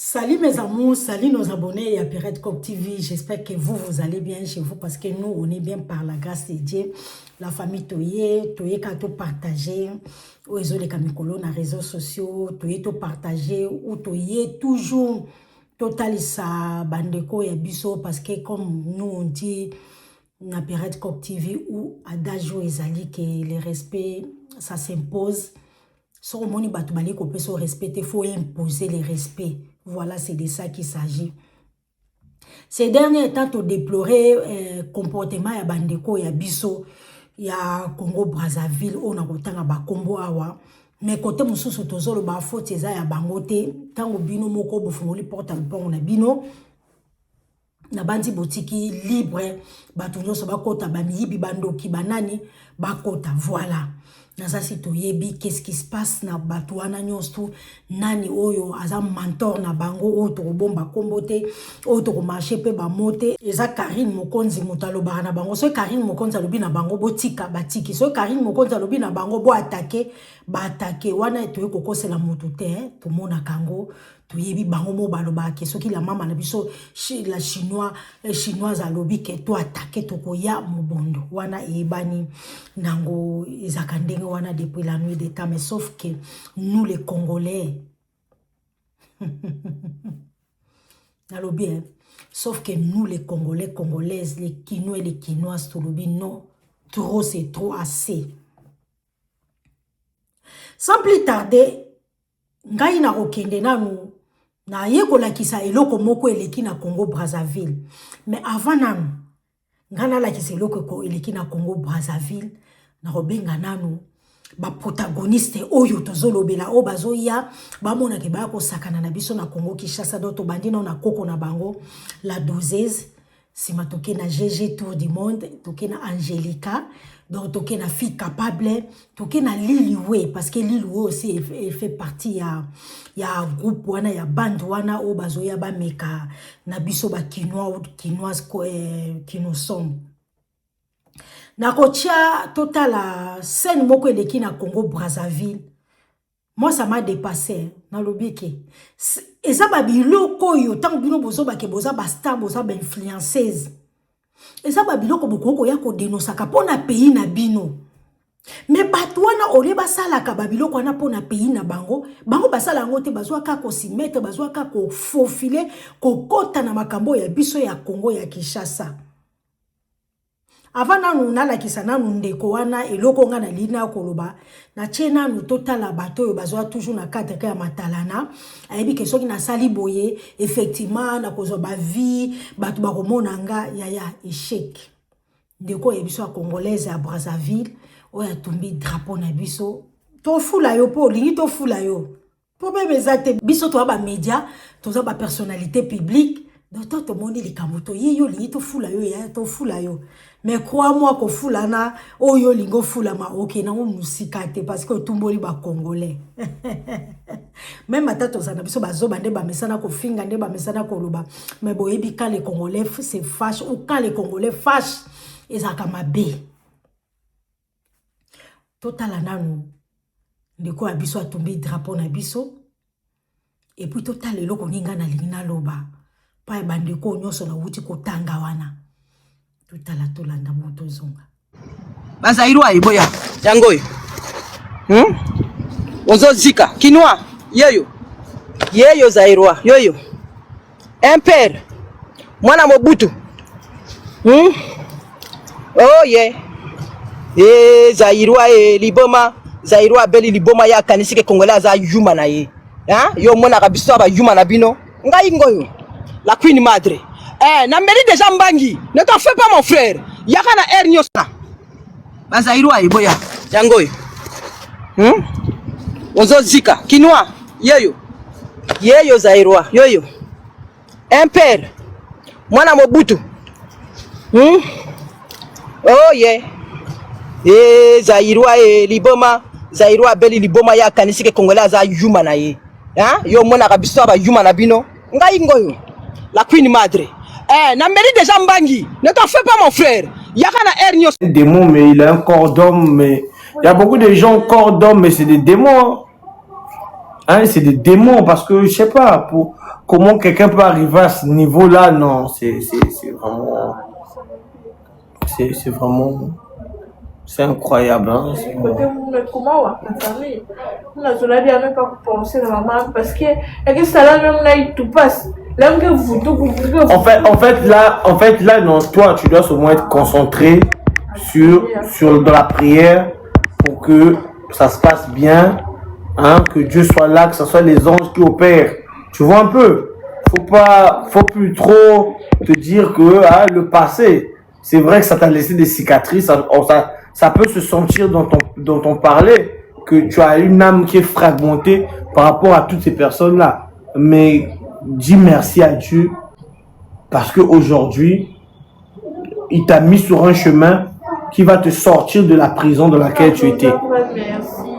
Salut mes amours, salut nos abonnés à Pirate Cop TV. J'espère que vous allez bien chez vous parce que nous, on est bien par la grâce de Dieu. La famille Toye qu'à tout partager. Ou les camicolo dans les réseaux sociaux, Toye tout partager. Ou Toye toujours total sa bandeko et biso parce que comme nous on dit na Pirate Cop TV ou adagio ezali que le respect ça s'impose. Si on moni batubali qu'on peut se respecter, il faut imposer le respect. Voilà, c'est de ça qu'il s'agit. Ces derniers temps, on déploré comportement ya bandeko ya biso ya Congo Brazzaville on a kotanga ba kombo awa. Mais côté mususu tozolo ba faute eza ya bangote tango bino moko bofungoli porte alpon na bino na bandi botiki libre batu nyonso bakota ba miyibi bandoki banani bakota voilà. Naza si toyebi qu'est-ce qui se passe na batuana nyonso nani oyo aza mentor na bango oyo to bomba kombote oyo to marché pe ba mote eza Karine Mokonzi mutalo bana bango so Karine Mokonzi alobi na bango botika batiki so Karine Mokonzi alobi na bango bo attaquer ba attaquer wana to kokosela mutu te to mona kango toyebi bango mo baloba ke soki la mama na biso la chinoise alobi ke to attaquer to koya mobondo wana ebani nango ezakandenge wana depuis la nuit des temps mais sauf que nous les Congolais alobi hein? Sauf que nous les Congolais Congolaises les Kinois et les Kinoises tolobi non trop c'est trop assez. Sans plus tarder ngai na okende nanu na yekola kisa eloko moko eleki na Congo Brazzaville mais avant nanu ngana la kisa eloko ko eleki na Congo Brazzaville na robenga nanu ba protagoniste oyo tozolobela o bazoya bamona ke ba ko sakana na biso na Congo Kinshasa doto bandina na koko na bango la dozeuse sima toke na GG Tour du Monde toke na Angelica donc toke na fille capable toke na Liliwe parce que Liliwe aussi elle fait partie ya groupe wana ya band wana o bazoya ba meka na biso ba kinois ou kinoises qui nous sommes na kotia total la scène moko eleki na Congo Brazzaville. Moi ça m'a dépassé na lobiki eza ba biloko yo tango bino bozo ba ke boza ba star boza ba influenceuse eza ba biloko bokoko ya ko dénoncer pona pays na bino mais bato wana ole basalaka ba biloko wana pona pays na bango basala ngo te bazwa ka ko si mettre bazwa ka ko faufiler ko kota na makambo ya biso ya Congo ya Kinshasa. Avant nanu na la kisana ndeko wana eloko nga na lina koloba na chena no total bato yo bazwa toujours na cadre ya matalana ayebi ke soki na sali boye effectivement na kozo ba vie bato ba komona nga ya échec ndeko ya biso congolaise à Brazzaville oya tombi drapeau na biso to fula yo po lingi to fula yo problème exacte biso to ba média to ba personnalité publique donc tout le monde les kamoto yo lingi to fula yo ya to fula yo. Mais crois-moi que fulana oyo lingo fulama ok na musikate parce que tumboli ba congolais même atato sana biso bazoba nde ba mesana ko finga nde ba mesana ko loba mais boyebi quand les congolais se fâchent ou quand les congolais fâchent ezaka mabe total nanu ndeko ya biso atombi drapeau na biso et puis total eloko ninga na lingina loba pa bandeko nyonso na wuti ko tanga wana tutala tolanda moto zonga bazairwa iboya yangoyo ozo zika kinwa yeyo zairwa yoyo impère mwana mobutu oh yeah zairwa liboma zairwa beli liboma ya kanisike congolais za yuma na ye yo mona kabiso ba yuma na bino ngai ngoyo la queen madre. Na mairie déjà mbangi, ne t'en fais pas mon frère. Yaka na air nyosa. Bazairwa iboya yangoyo. Ozo zika kinwa yeyo zairwa yoyo. Impère mwana mobutu. Oh yeah. Zairwa liboma zairwa beli liboma ya kanisike congolais za yuma na ye. Yo mona kabiso ba yuma na bino. Ngai ngoyo. La queen madre. Na mairie déjà mbangi, ne t'en fais pas mon frère. Yaka na air nyosa. Démon mais il a un corps d'homme mais il y a beaucoup de gens corps d'homme mais c'est des démons. Hein, c'est des démons parce que je sais pas comment quelqu'un peut arriver à ce niveau-là, non, c'est vraiment... C'est vraiment... C'est incroyable. Hein? Côté comment la famille, on a même pas penser à maman parce que ça là même là il tout passe. Là que vous en fait là non, toi tu dois seulement être concentré sur de la prière pour que ça se passe bien, hein, que Dieu soit là, que ce soit les anges qui opèrent. Tu vois un peu. Faut plus trop te dire que le passé, c'est vrai que ça t'a laissé des cicatrices, ça peut se sentir dans ton parler que tu as une âme qui est fragmentée par rapport à toutes ces personnes-là. Mais dis merci à Dieu parce qu'aujourd'hui, il t'a mis sur un chemin qui va te sortir de la prison dans laquelle tu étais. Merci.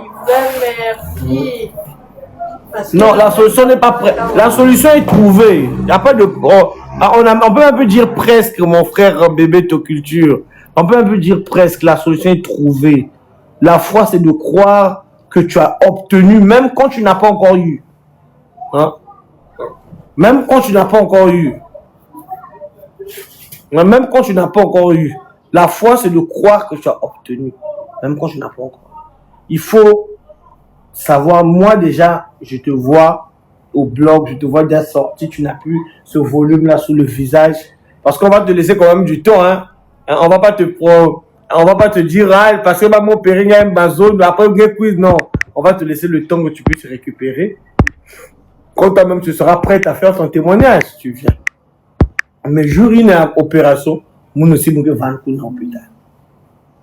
Non, la solution n'est pas prête. La solution est trouvée. Il n'y a pas de... on peut un peu dire presque, mon frère bébé Toculture. On peut un peu dire presque, la solution est trouvée. La foi, c'est de croire que tu as obtenu, même quand tu n'as pas encore eu. Hein? Même quand tu n'as pas encore eu. Même quand tu n'as pas encore eu. La foi, c'est de croire que tu as obtenu. Même quand tu n'as pas encore. Il faut savoir, moi déjà, je te vois au blog, je te vois déjà sorti, tu n'as plus ce volume-là sous le visage. Parce qu'on va te laisser quand même du temps, hein. On va pas te dire, parce que mon père il y a une zone, après un quiz, non. On va te laisser le temps que tu puisses récupérer. Quand toi-même tu seras prête à faire ton témoignage, tu viens. Mais jour une opération, nous aussi nous devons aller à l'hôpital.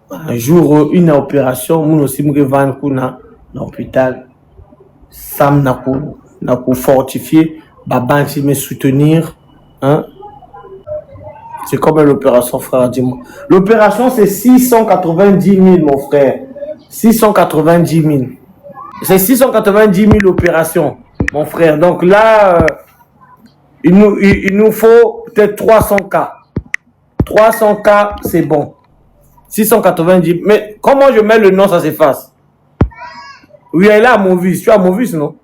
Un jour une opération, nous aussi nous devons aller à l'hôpital. Sam n'a pour fortifier, Baba me soutenir, hein. C'est comme l'opération, frère, dis-moi. L'opération, c'est 690 000, mon frère. 690 000. C'est 690 000 opérations, mon frère. Donc là, il nous faut peut-être 300 cas. 300 cas, c'est bon. 690 000. Mais comment je mets le nom, ça s'efface? Oui, elle est à Movis. Tu es à Movis, non?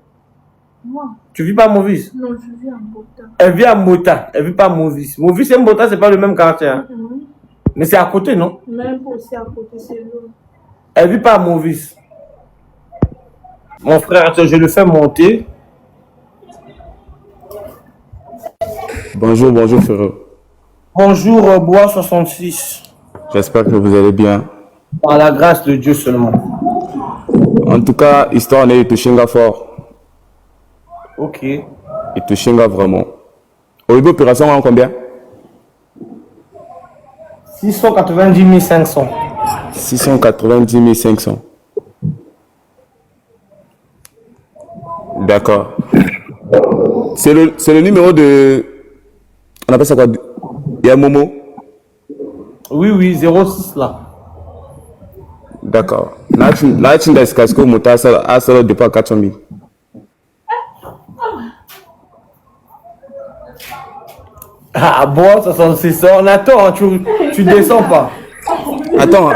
Moi. Tu vis pas à Movis? Non, je vis à Mbota. Elle vit à Mbota, elle vit pas à Movis. Movis et Mbota, c'est pas le même quartier. Hein? Mais c'est à côté, non? Même aussi à côté, c'est loin. Elle vit pas à Movis. Mon frère, attends, je le fais monter. Bonjour frère. Bonjour, Bois 66. J'espère que vous allez bien. Par la grâce de Dieu seulement. En tout cas, histoire n'est Toshinga fort. Ok. Et Toshinga vraiment. Au niveau opération, on a combien? 690 500. 690 500. D'accord. C'est le numéro de... On appelle ça quoi? Il y a Momo? Oui, 06 là. D'accord. Là, tu as ce casque au moteur à ça départ 400 000. Ah bon, 66, on attend, tu descends pas. Attends.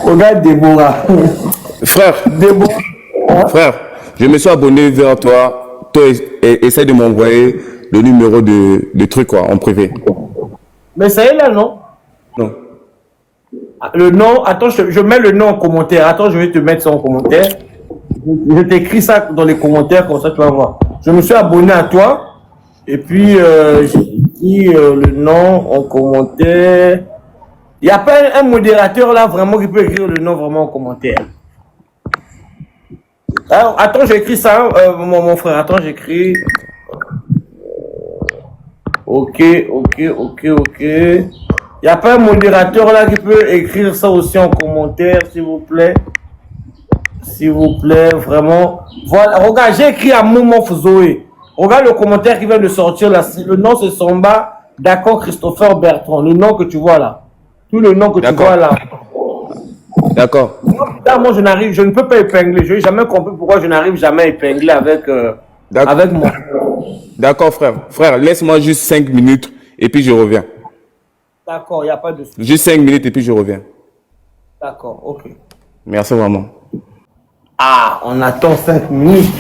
Regarde Déborah. Frère, je me suis abonné vers toi. Toi, essaie de m'envoyer le numéro de truc quoi, en privé. Mais ça y est là, non? Non. Le nom, attends, je mets le nom en commentaire. Attends, je vais te mettre ça en commentaire. Je t'écris ça dans les commentaires, comme ça tu vas voir. Je me suis abonné à toi. Et puis, j'ai dit le nom en commentaire. Il n'y a pas un modérateur là vraiment qui peut écrire le nom vraiment en commentaire. Alors, attends, j'écris ça, mon frère. Attends, j'écris. Ok. Il n'y a pas un modérateur là qui peut écrire ça aussi en commentaire, s'il vous plaît. S'il vous plaît, vraiment. Voilà, regarde, j'ai écrit à Momo Zoé. Regarde le commentaire qui vient de sortir là. Le nom c'est Somba, d'accord, Christopher Bertrand. Le nom que tu vois là. Tout le nom que tu vois là. D'accord. Moi, je ne peux pas épingler. Je n'ai jamais compris pourquoi je n'arrive jamais à épingler avec moi. D'accord, frère. Frère, laisse-moi juste 5 minutes et puis je reviens. D'accord, il n'y a pas de souci. Juste 5 minutes et puis je reviens. D'accord, ok. Merci vraiment. Ah, on attend 5 minutes.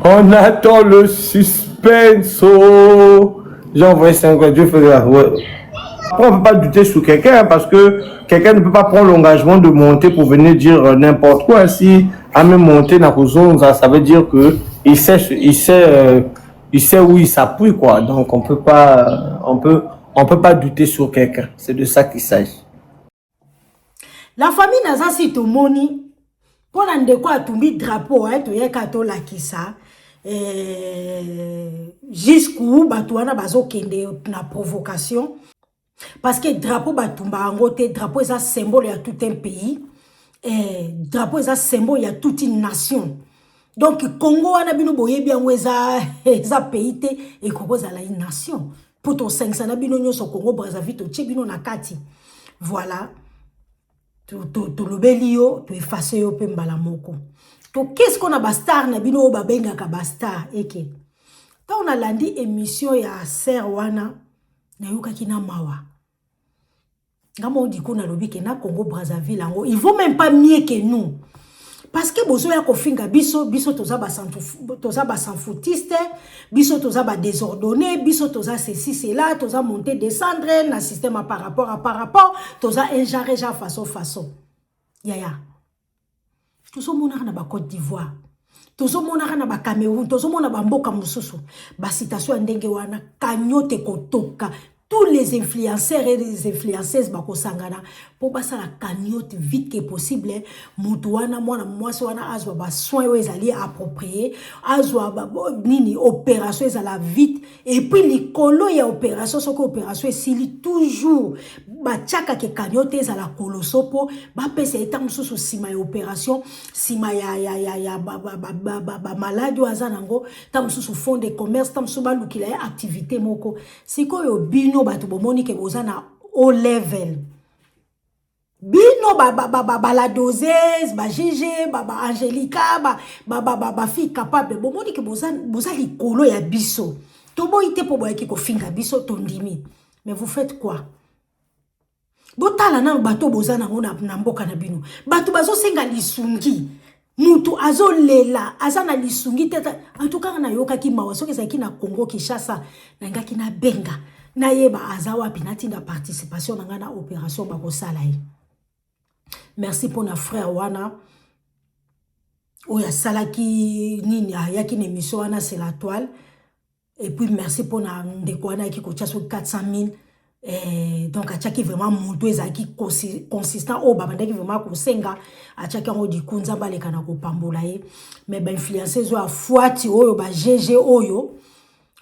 On attend le suspense. Oh. J'ai envoyé 5 Dieu fait la... Ouais. Après, on ne peut pas douter sur quelqu'un hein, parce que quelqu'un ne peut pas prendre l'engagement de monter pour venir dire n'importe quoi. Si à même monter dans la zone, ça veut dire que il sait où il s'appuie quoi. Donc on peut pas douter sur quelqu'un. C'est de ça qu'il s'agit. La famille naza si tomoni pour ndeko atumbi drapeau to yeka to lakisa jusqu'où bato wana bazokende na provocation parce que drapeau batumba angote drapeau est un symbole à tout un pays drapeau est un symbole à toute une nation. Donc Congo wana bino boye bien eza pays te et Congo za la une nation pour ton 500 na bino nyoso Congo Brazzaville to tche bino na kati. Voilà. To lobeli yo, to efface yo pe mbala moko. To qu'est-ce qu'on a bastar na bino ba benga ka bastar eke. Ta on a landi émission ya Ser wana na yoka kina mawa. Ngamo di ko na lobi ke na Congo Brazzaville ango, ils vont même pas mieux que nous. Parce que bozo ya kofinga biso toza ba sans foutiste, biso toza ba désordonné, biso toza ceci cela, toza monter descendre na système par rapport, toza injare ja façon. Yaya. Tozo monaka na ba Côte d'Ivoire. Tozo monaka na ba Cameroun, tozo mona ba mboka mususu. Ba citation ndenge wana kanyote kotoka. Tous les influenceurs et les influenceuses bako sangana pour basa la cagnotte vite que possible mutuana mwana mwasi wana azwa ba soins ezali approprié azwa ba nini opération ezala vite et puis likolo ya opération soko opération esili toujours ba tchaka ke cagnotte ezala kolosopo ba pesa etam susu sima ya opération sima ya ba malade azanango tam susu fond de commerce tam suba lukila ya activité moko sikoyo bino bato bomoni ke bozana au level bino la doseuse ba GG ba Angelica ba fille capable bomoni ke bozali kolo ya biso to boite po boyaki ko finga biso tondimi mais vous faites quoi botala na bato bozana ngona na mboka na bino bato bazo senga lisungi mutu azolela azana lisungi teta en tout cas na yoka ki mawa soki zaki na Congo Kinshasa na ngaki na benga na yeba azawa pinati na participation na ngana opération bako sala yi. Merci pour na frère wana oya salaki nini ayaki na émission wana c'est la toile et puis merci pour na ndeko wana ki ko tchaso 400 000 donc achaki vraiment mutu ezaki consistant o babandaki vraiment ko senga achaki ngo dikunza baleka na ko pambola ye mais ba influenceuse wa fuati oyo ba GG oyo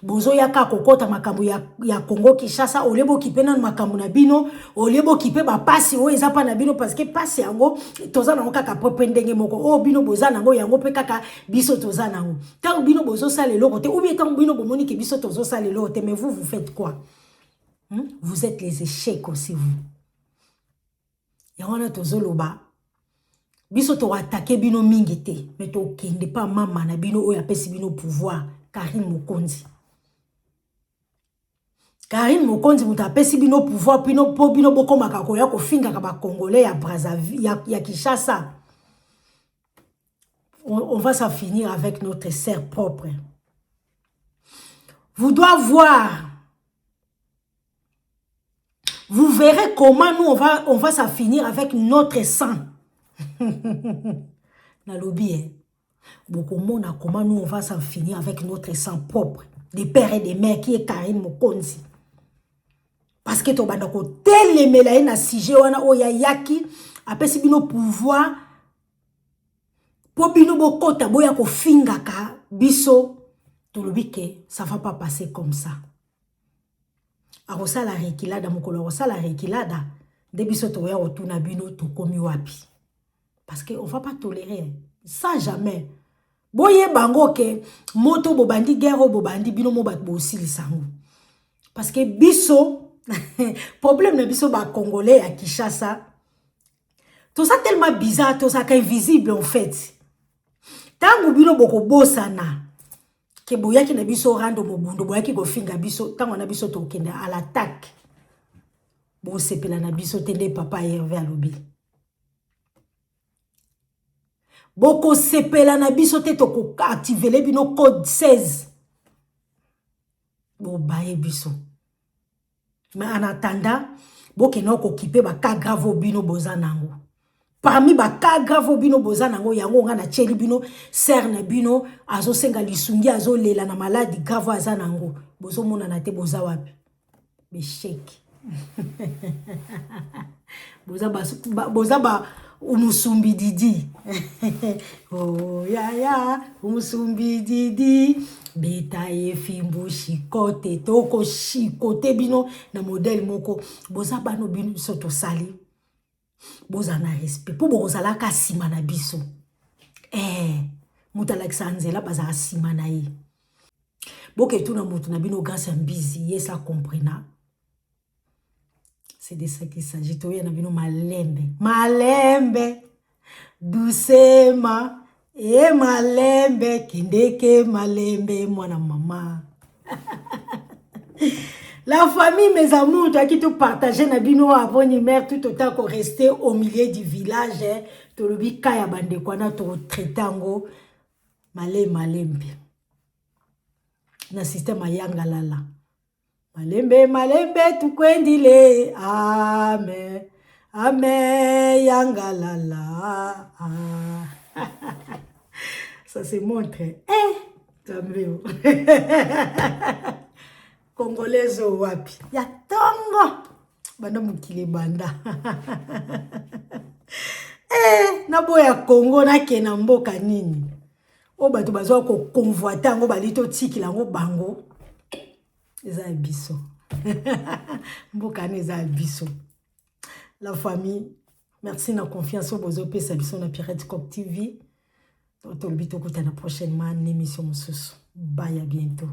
bozo yaka kokota makambo ya Congo Kinshasa olebo kipena makambo na bino olebo kipe ba pasi o ezapa na bino parce que pasi yango toza na kaka propre ndenge moko o bino boza nango yango pe kaka biso toza nango tant bino bozo sala lelo côté ou bien tant bino bomoni ke biso tozo sala lelo côté mais vous faites quoi vous êtes les échecs aussi vous yona tozo loba biso to attaquer bino mingite mais to kende pas mama na bino o ya pesi bino pouvoir Karim Mokonzi Karine Mokonzi muta pesi bino pouvoir pino po bino boko makako ya ko finga ka ba congolais ya Brazzaville ya Kinshasa. On va s'en finir avec notre sœur propre. Vous devez voir. Vous verrez comment nous on va s'en finir avec notre sang. Na lobby beaucoup mona comment nous on va s'en finir avec notre sang propre des pères et des mères qui est Karine Mokonzi. Parce que to banda ko telemela na sije wana oya yaki apesi bino pouvoir po bino bokota boya ko finga ka biso to lobike ça va pas passer comme ça. Arosala rekilada mokolo arosala rekilada de biso to ya otuna bino to komi wapi. Parce que on va pas tolérer ça jamais. Boye bango ke moto bobandi guerre bobandi bino mo bat bo silisango. Parce que biso problème na biso ba congolais à Kinshasa tout ça tellement bizarre tout ça invisible en fait tangu bino boko bosana ke boyaki na biso rando mobundo boyaki kofinga biso tango na biso tokende à l'attaque bo sepela na biso tende papa Hervé alobi boko sepela na biso te toko activer bino code 16 bo baye biso mais en attendant boke na ko kipe ba ka grave bino bozanango parmi ba ka grave bino bozanango yango nga na cheli bino ser na bino azo senga lisungi azo lela na maladi grave azanango bozo mona na te boza wapi besheki boza ba umusumbi didi oh ya umusumbi didi beta ye fimbu shikote toko shikote bino na modèle moko boza bano bino soto sali boza na respect po bozala ka sima na biso muta Alexandre baza sima na ye boke tuna mutu na bino grâce à mbizi yesa comprena. C'est de ça qu'il s'agit. Toye na bino malembe doucement et malembe kindeke malembe mwana mama. La famille, mes amours, toi qui te partager na bino avant ni mère tout autant qu'on restait au milieu du village, to lobi kaya bande kwana to traitango malembe. Na système ayanga lala. Malembe tukwendile amen yangalala ça se montre tambeo congolais wapi ya tongo banda mukile banda na boya Congo na kena mboka nini o bato bazwa ko convoiter ngo balito tikila ngo bango eza biso mboka eza biso. La famille, merci na confiance au bozo pesa biso na Pirate Cop TV. Tolbi tokutana prochainement en émission mususu. Bye, à bientôt.